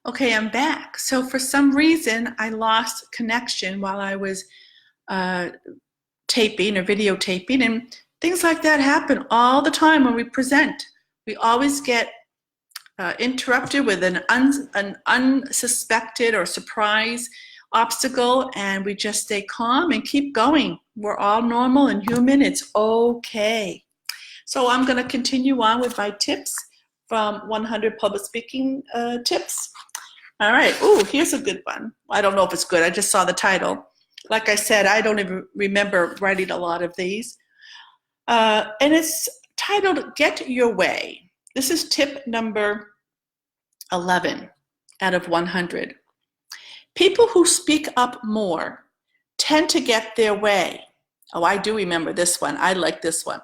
Okay, I'm back. So for some reason, I lost connection while I was uh, taping or videotaping, and things like that happen all the time when we present. We always get interrupted with an unsuspected or surprise obstacle, and we just stay calm and keep going. We're all normal and human. It's okay. So I'm going to continue on with my tips from 100 public speaking tips. All right. Ooh, here's a good one. I don't know if it's good. I just saw the title. Like I said, I don't even remember writing a lot of these. And it's titled Get Your Way. This is tip number 11 out of 100. People who speak up more tend to get their way. Oh, I do remember this one. I like this one.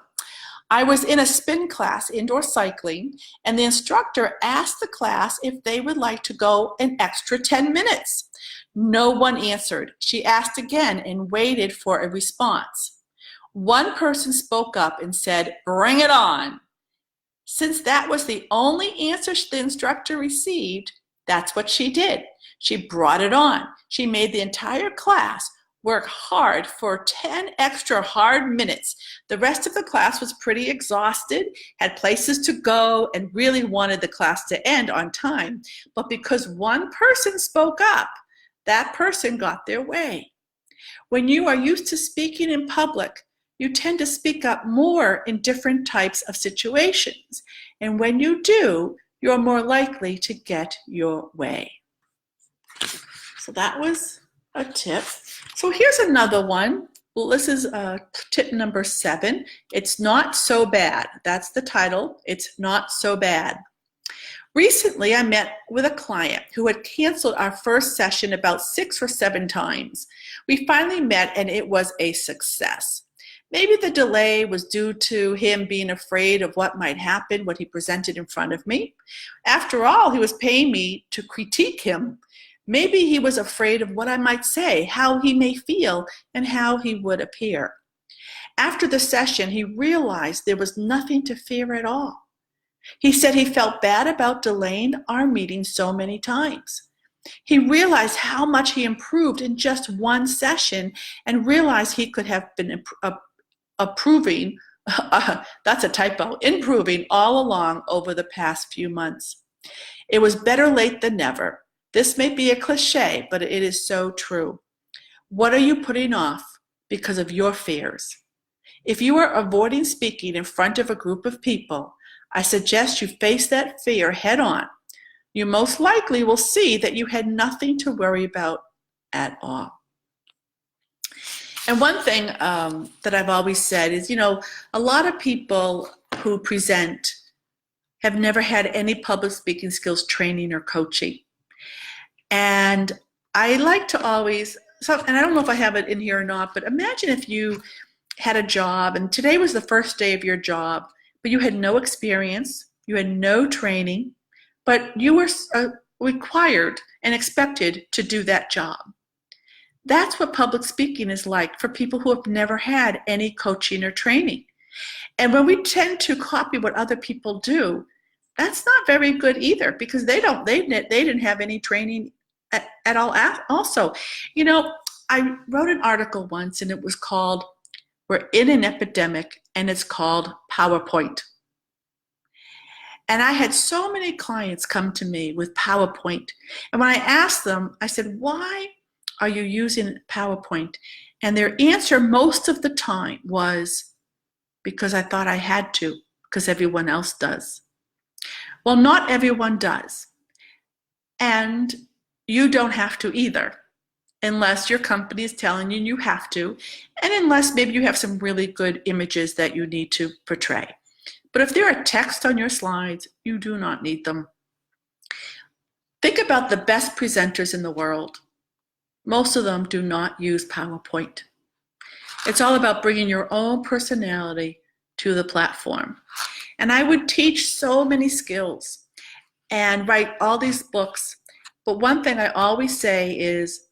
I was in a spin class, indoor cycling, and the instructor asked the class if they would like to go an extra 10 minutes. No one answered. She asked again and waited for a response. One person spoke up and said, "Bring it on." Since that was the only answer the instructor received, that's what she did. She brought it on. She made the entire class work hard for 10 extra hard minutes. The rest of the class was pretty exhausted, had places to go, and really wanted the class to end on time. But because one person spoke up, that person got their way. When you are used to speaking in public, you tend to speak up more in different types of situations. And when you do, you're more likely to get your way. So that was a tip. So here's another one. Well, this is tip number 7. It's not so bad. That's the title. It's not so bad. Recently, I met with a client who had canceled our first session about 6 or 7 times. We finally met and it was a success. Maybe the delay was due to him being afraid of what might happen when he presented in front of me. After all, he was paying me to critique him. Maybe he was afraid of what I might say, how he may feel, and how he would appear. After the session, he realized there was nothing to fear at all. He said he felt bad about delaying our meeting so many times. He realized how much he improved in just one session and realized he could have been improving all along over the past few months. It was better late than never. This may be a cliche, but it is so true. What are you putting off because of your fears? If you are avoiding speaking in front of a group of people, I suggest you face that fear head on. You most likely will see that you had nothing to worry about at all. And one thing that I've always said is, a lot of people who present have never had any public speaking skills training or coaching. And I like to always, and I don't know if I have it in here or not, but imagine if you had a job and today was the first day of your job, but you had no experience, you had no training, but you were required and expected to do that job. That's what public speaking is like for people who have never had any coaching or training. And when we tend to copy what other people do, that's not very good either because they didn't have any training at all. Also, I wrote an article once and it was called "We're in an Epidemic," and it's called PowerPoint. And I had so many clients come to me with PowerPoint. And when I asked them, I said, "Why are you using PowerPoint?" And their answer most of the time was, "Because I thought I had to, because everyone else does." Well, not everyone does. And you don't have to either, unless your company is telling you have to, and unless maybe you have some really good images that you need to portray. But if there are text on your slides, you do not need them. Think about the best presenters in the world. Most of them do not use PowerPoint. It's all about bringing your own personality to the platform. And I would teach so many skills and write all these books. But one thing I always say is,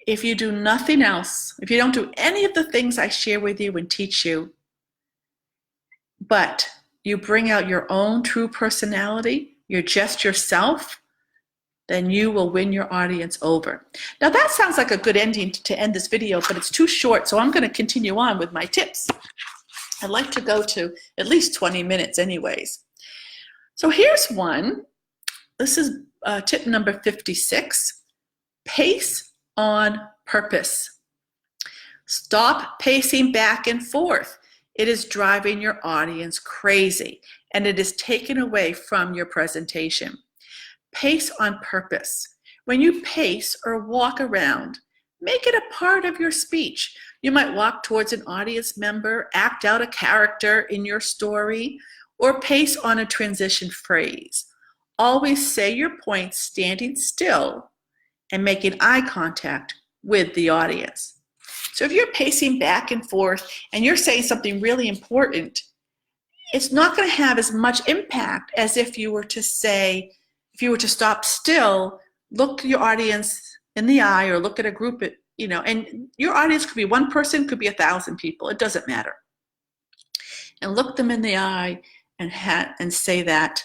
if you do nothing else, if you don't do any of the things I share with you and teach you, but you bring out your own true personality, you're just yourself, then you will win your audience over. Now that sounds like a good ending to end this video, but it's too short, so I'm going to continue on with my tips. I'd like to go to at least 20 minutes anyways. So here's one. This is tip number 56. Pace on purpose. Stop pacing back and forth. It is driving your audience crazy, and it is taken away from your presentation. Pace on purpose. When you pace or walk around, make it a part of your speech. You might walk towards an audience member, act out a character in your story, or pace on a transition phrase. Always say your points standing still and making eye contact with the audience. So if you're pacing back and forth and you're saying something really important, it's not going to have as much impact as if you were to say, if you were to stop still, look your audience in the eye or look at a group, and your audience could be one person, could be 1,000 people, it doesn't matter. And look them in the eye and say that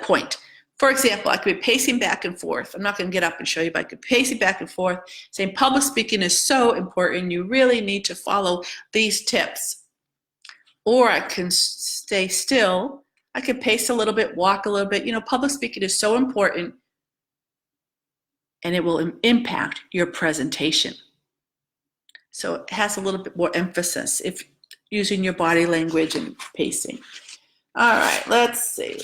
point. For example, I could be pacing back and forth. I'm not going to get up and show you, but I could be pacing back and forth, saying public speaking is so important. You really need to follow these tips. Or I can stay still. I could pace a little bit, walk a little bit. Public speaking is so important, and it will impact your presentation. So it has a little bit more emphasis if using your body language and pacing. All right, let's see.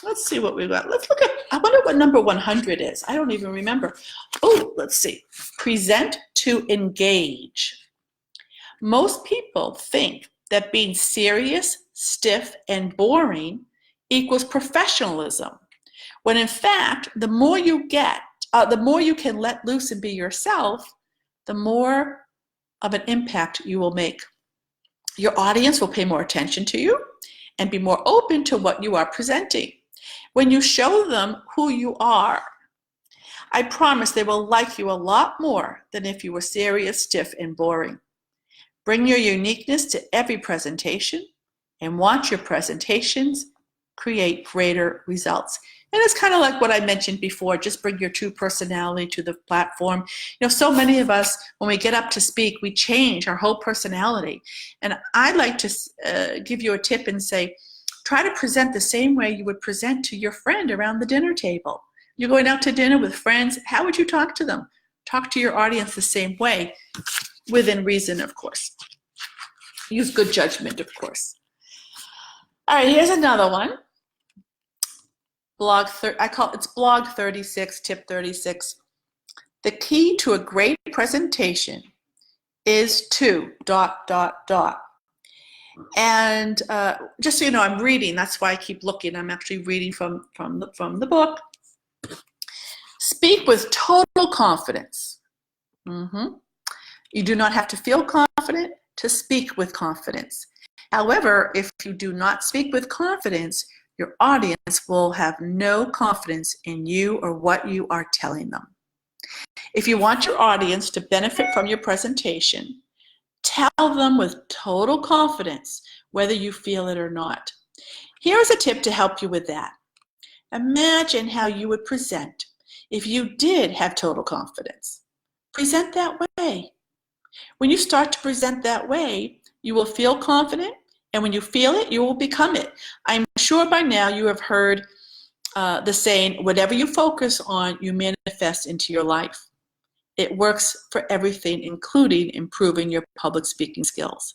Let's see what we've got. Let's look at, I wonder what number 100 is. I don't even remember. Oh, let's see. Present to engage. Most people think that being serious, stiff, and boring equals professionalism, when in fact, the more you can let loose and be yourself, the more of an impact you will make. Your audience will pay more attention to you and be more open to what you are presenting. When you show them who you are, I promise they will like you a lot more than if you were serious, stiff, and boring. Bring your uniqueness to every presentation and watch your presentations create greater results. And it's kind of like what I mentioned before, just bring your true personality to the platform. So many of us, when we get up to speak, we change our whole personality. And I'd like to give you a tip and say, try to present the same way you would present to your friend around the dinner table. You're going out to dinner with friends, how would you talk to them? Talk to your audience the same way, within reason, of course. Use good judgment, of course. All right, here's another one. Blog 36, tip 36. The key to a great presentation is to ... And just so you know, I'm reading. That's why I keep looking. I'm actually reading from the book. Speak with total confidence. You do not have to feel confident to speak with confidence. However, if you do not speak with confidence, your audience will have no confidence in you or what you are telling them. If you want your audience to benefit from your presentation, tell them with total confidence whether you feel it or not. Here's a tip to help you with that. Imagine how you would present if you did have total confidence. Present that way. When you start to present that way, you will feel confident, and when you feel it, you will become it. I'm sure by now you have heard the saying, whatever you focus on, you manifest into your life. It works for everything, including improving your public speaking skills.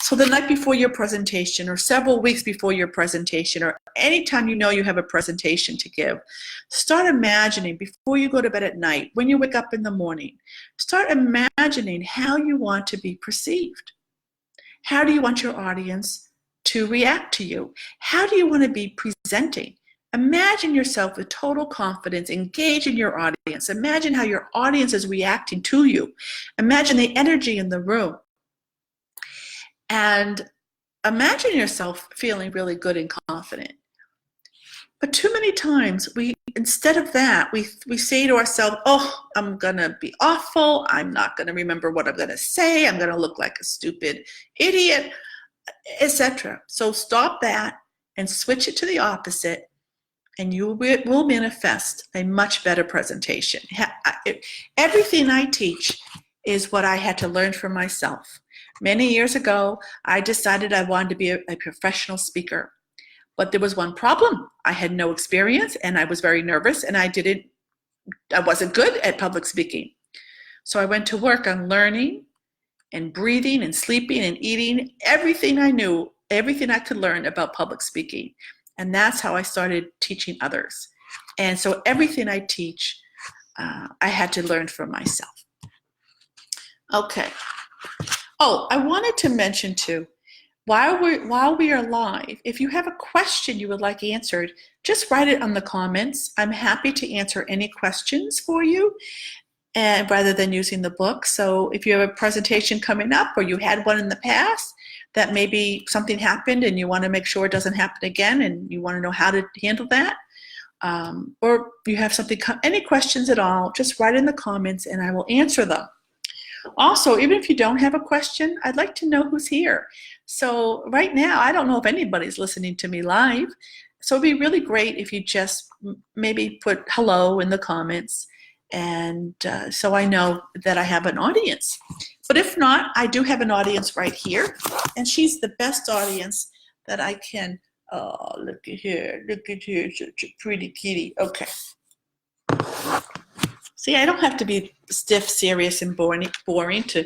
So the night before your presentation, or several weeks before your presentation, or anytime you know you have a presentation to give, start imagining before you go to bed at night, when you wake up in the morning, start imagining how you want to be perceived. How do you want your audience to react to you? How do you want to be presenting? Imagine yourself with total confidence, engage in your audience. Imagine how your audience is reacting to you. Imagine the energy in the room. And imagine yourself feeling really good and confident. But too many times, instead of that, we say to ourselves, oh, I'm going to be awful. I'm not going to remember what I'm going to say. I'm going to look like a stupid idiot, etc. So stop that and switch it to the opposite. and you will manifest a much better presentation. Everything I teach is what I had to learn for myself. Many years ago, I decided I wanted to be a professional speaker. But there was one problem. I had no experience, and I was very nervous, and I wasn't good at public speaking. So I went to work on learning and breathing and sleeping and eating, everything I knew, everything I could learn about public speaking. And that's how I started teaching others. And so everything I teach, I had to learn for myself. Okay. Oh, I wanted to mention too, while we are live, if you have a question you would like answered, just write it on the comments. I'm happy to answer any questions for you, and rather than using the book. So if you have a presentation coming up, or you had one in the past that maybe something happened and you want to make sure it doesn't happen again, and you want to know how to handle that, or you have something, any questions at all, just write in the comments and I will answer them. Also, even if you don't have a question, I'd like to know who's here. So right now, I don't know if anybody's listening to me live. So it'd be really great if you just maybe put hello in the comments, and so I know that I have an audience. But if not, I do have an audience right here, and she's the best audience that I can. Oh, look at her, such a pretty kitty. Okay. See, I don't have to be stiff, serious, and boring to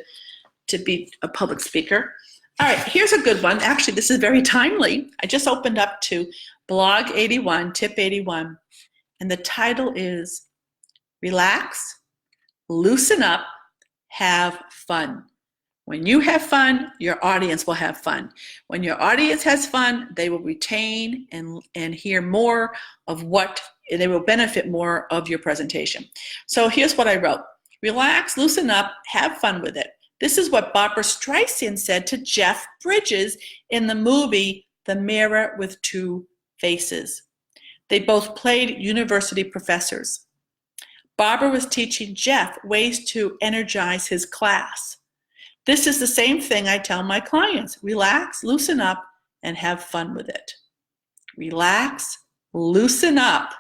be a public speaker. All right, here's a good one. Actually, this is very timely. I just opened up to blog 81, tip 81, and the title is Relax, Loosen Up, Have Fun. When you have fun, your audience will have fun. When your audience has fun, they will retain and hear more of they will benefit more of your presentation. So here's what I wrote. Relax, loosen up, have fun with it. This is what Barbara Streisand said to Jeff Bridges in the movie The Mirror with Two Faces. They both played university professors. Barbara was teaching Jeff ways to energize his class. This is the same thing I tell my clients. Relax, loosen up, and have fun with it. Relax, loosen up,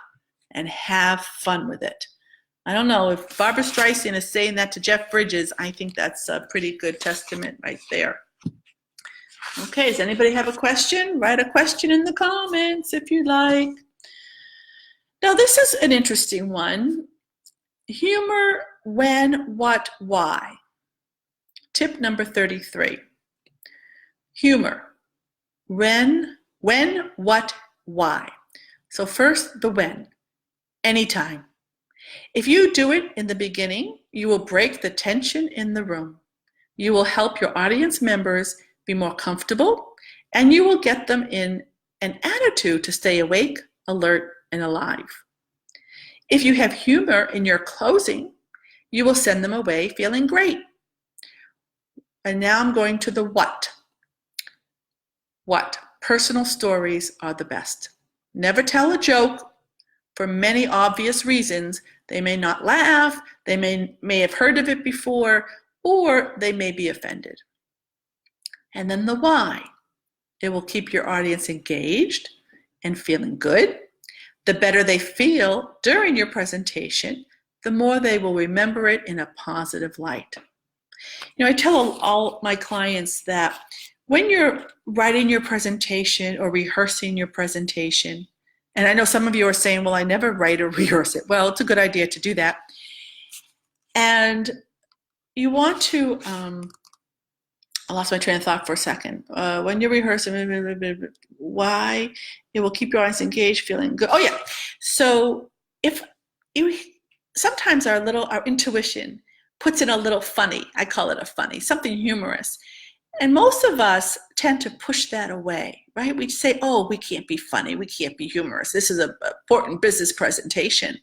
and have fun with it. I don't know if Barbara Streisand is saying that to Jeff Bridges. I think that's a pretty good testament right there. Okay, does anybody have a question? Write a question in the comments if you'd like. Now this is an interesting one. Humor, when, what, why. Tip number 33. Humor, when, what, why. So first, the when. Anytime. If you do it in the beginning, you will break the tension in the room. You will help your audience members be more comfortable, and you will get them in an attitude to stay awake, alert, and alive. If you have humor in your closing, you will send them away feeling great. And now I'm going to the what. What? Personal stories are the best. Never tell a joke. For many obvious reasons. They may not laugh, they may have heard of it before, or they may be offended. And then the why. It will keep your audience engaged and feeling good. The better they feel during your presentation, the more they will remember it in a positive light. You know, I tell all my clients that when you're writing your presentation or rehearsing your presentation, and I know some of you are saying, well, I never write or rehearse it. Well, it's a good idea to do that. And you want to, I lost my train of thought for a second. When you're rehearsing, why? It will keep your audience engaged, feeling good. Oh yeah. So if you, sometimes our intuition puts in a little funny, I call it a funny, something humorous. And most of us tend to push that away, right? We say, oh, we can't be funny, we can't be humorous. This is an important business presentation.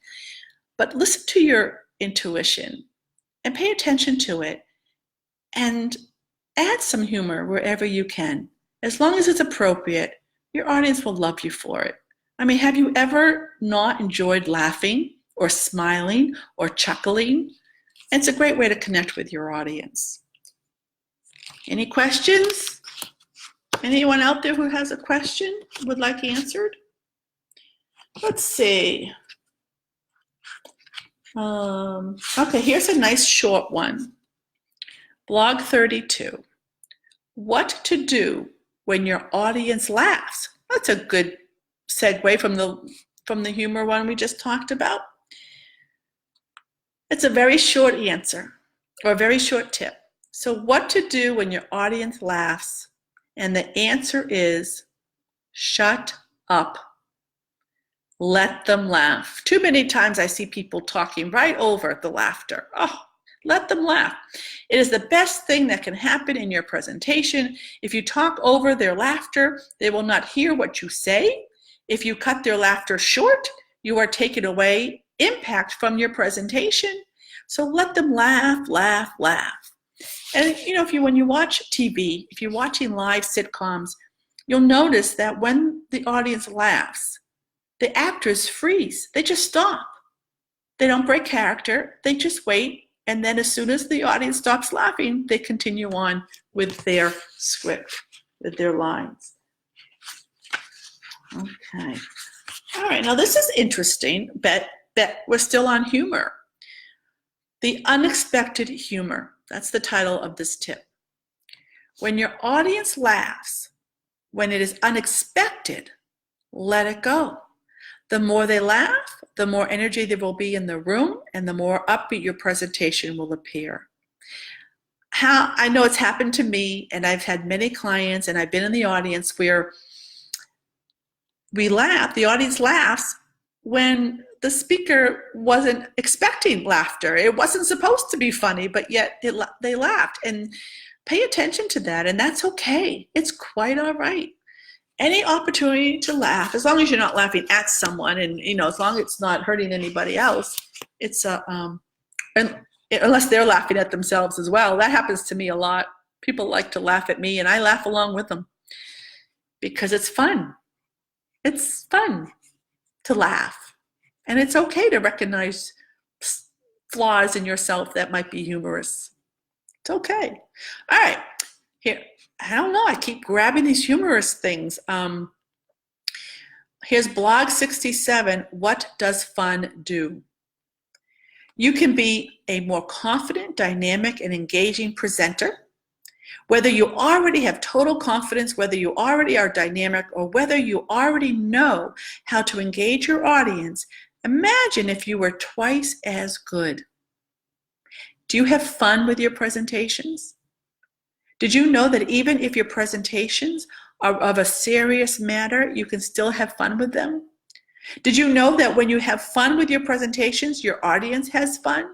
But listen to your intuition and pay attention to it and add some humor wherever you can. As long as it's appropriate, your audience will love you for it. I mean, have you ever not enjoyed laughing or smiling or chuckling? And it's a great way to connect with your audience. Any questions? Anyone out there who has a question would like answered? Let's see. Okay, here's a nice short one. Blog 32. What to do when your audience laughs. That's a good segue from the humor one we just talked about. It's a very short answer or a very short tip. So what to do when your audience laughs? And the answer is shut up. Let them laugh. Too many times I see people talking right over the laughter. Oh, let them laugh. It is the best thing that can happen in your presentation. If you talk over their laughter, they will not hear what you say. If you cut their laughter short, you are taking away impact from your presentation. So let them laugh, laugh, laugh. And when you watch TV, if you're watching live sitcoms, you'll notice that when the audience laughs, the actors freeze. They just stop. They don't break character. They just wait. And then as soon as the audience stops laughing, they continue on with their script, with their lines. Okay. All right. Now this is interesting. Bet we're still on humor. The unexpected humor. That's the title of this tip. When your audience laughs, when it is unexpected, let it go. The more they laugh, the more energy there will be in the room, and the more upbeat your presentation will appear. I know it's happened to me, and I've had many clients, and I've been in the audience where we laugh, the audience laughs when the speaker wasn't expecting laughter. It wasn't supposed to be funny, but yet they laughed. And pay attention to that, and that's okay. It's quite all right. Any opportunity to laugh, as long as you're not laughing at someone, and as long as it's not hurting anybody else, it's unless they're laughing at themselves as well. That happens to me a lot. People like to laugh at me, and I laugh along with them because it's fun. It's fun to laugh, and it's okay to recognize flaws in yourself that might be humorous. It's okay. All right, here. I don't know. I keep grabbing these humorous things. Here's blog 67. What does fun do? You can be a more confident, dynamic, and engaging presenter. Whether you already have total confidence, whether you already are dynamic, or whether you already know how to engage your audience, imagine if you were twice as good. Do you have fun with your presentations? Did you know that even if your presentations are of a serious matter, you can still have fun with them? Did you know that when you have fun with your presentations, your audience has fun?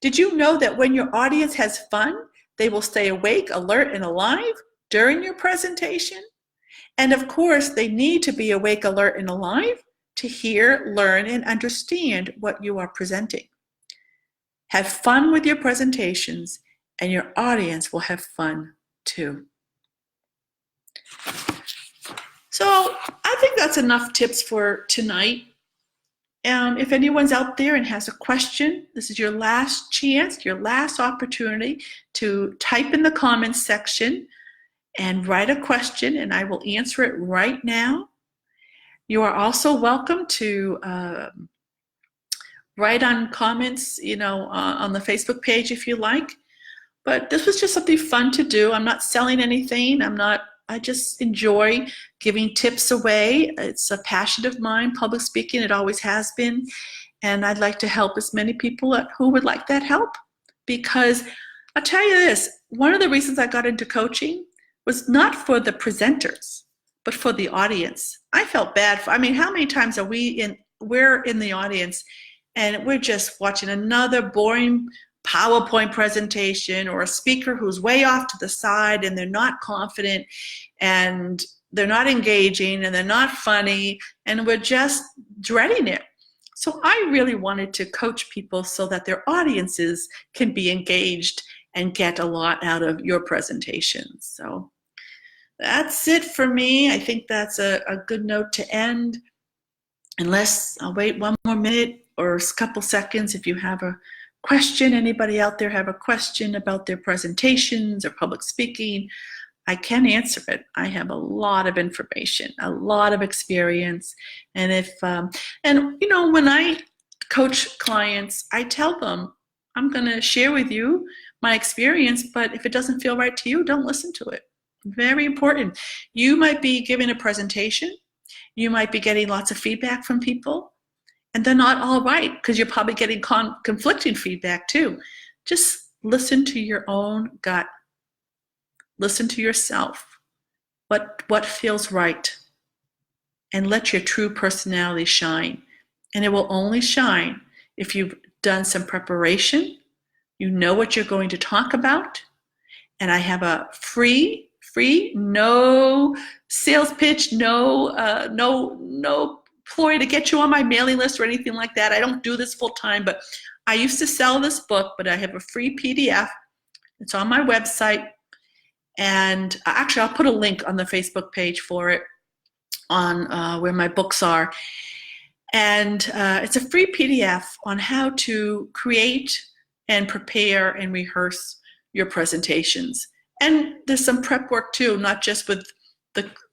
Did you know that when your audience has fun, they will stay awake, alert, and alive during your presentation? And of course, they need to be awake, alert, and alive to hear, learn, and understand what you are presenting. Have fun with your presentations, and your audience will have fun too. So I think that's enough tips for tonight. If anyone's out there and has a question, this is your last chance, your last opportunity to type in the comments section and write a question, and I will answer it right now. You are also welcome to write on comments, on the Facebook page if you like. But this was just something fun to do. I'm not selling anything. I just enjoy giving tips away. It's a passion of mine, public speaking. It always has been. And I'd like to help as many people who would like that help. Because I'll tell you this, one of the reasons I got into coaching was not for the presenters, but for the audience. I felt bad how many times are we're in the audience and we're just watching another boring PowerPoint presentation or a speaker who's way off to the side and they're not confident and they're not engaging and they're not funny and we're just dreading it. So I really wanted to coach people so that their audiences can be engaged and get a lot out of your presentations. So that's it for me. I think that's a good note to end. Unless I'll wait one more minute or a couple seconds if you have a question. Anybody out there have a question about their presentations or public speaking? I can answer it. I have a lot of information, a lot of experience. And when I coach clients, I tell them, I'm going to share with you my experience, but if it doesn't feel right to you, don't listen to it. Very important. You might be giving a presentation. You might be getting lots of feedback from people, and they're not all right because you're probably getting conflicting feedback too. Just listen to your own gut. Listen to yourself. What feels right? And let your true personality shine. And it will only shine if you've done some preparation, you know what you're going to talk about. And I have a free, no sales pitch, no ploy to get you on my mailing list or anything like that. I don't do this full time, but I used to sell this book, but I have a free PDF. It's on my website. And actually, I'll put a link on the Facebook page for it on where my books are. And it's a free PDF on how to create and prepare and rehearse your presentations. And there's some prep work too, not just with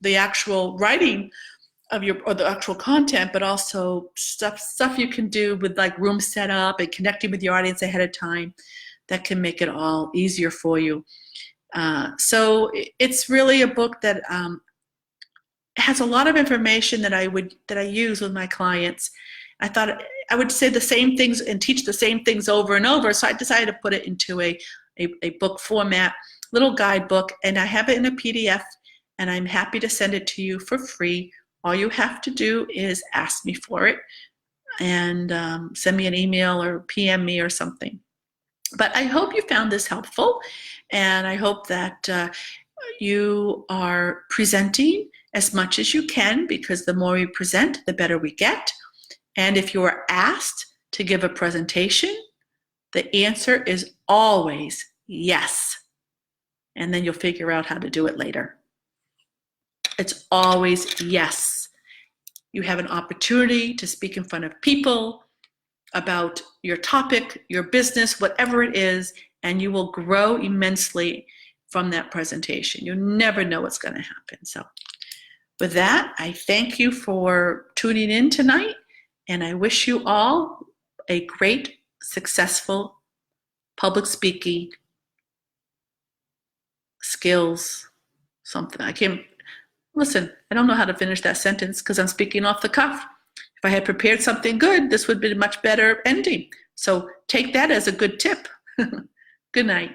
the actual writing of the actual content, but also stuff you can do with like room setup and connecting with your audience ahead of time that can make it all easier for you. So it's really a book that has a lot of information that I use with my clients. I thought I would say the same things and teach the same things over and over, so I decided to put it into a book format, little guidebook, and I have it in a PDF, and I'm happy to send it to you for free. All you have to do is ask me for it and send me an email or PM me or something. But I hope you found this helpful, and I hope that you are presenting as much as you can, because the more we present, the better we get. And if you are asked to give a presentation, the answer is always yes. And then you'll figure out how to do it later. It's always yes. You have an opportunity to speak in front of people about your topic, your business, whatever it is, and you will grow immensely from that presentation. You never know what's going to happen. So with that, I thank you for tuning in tonight, and I wish you all a great, successful public speaking skills, something. I don't know how to finish that sentence because I'm speaking off the cuff. If I had prepared something good, this would be a much better ending. So take that as a good tip. Good night.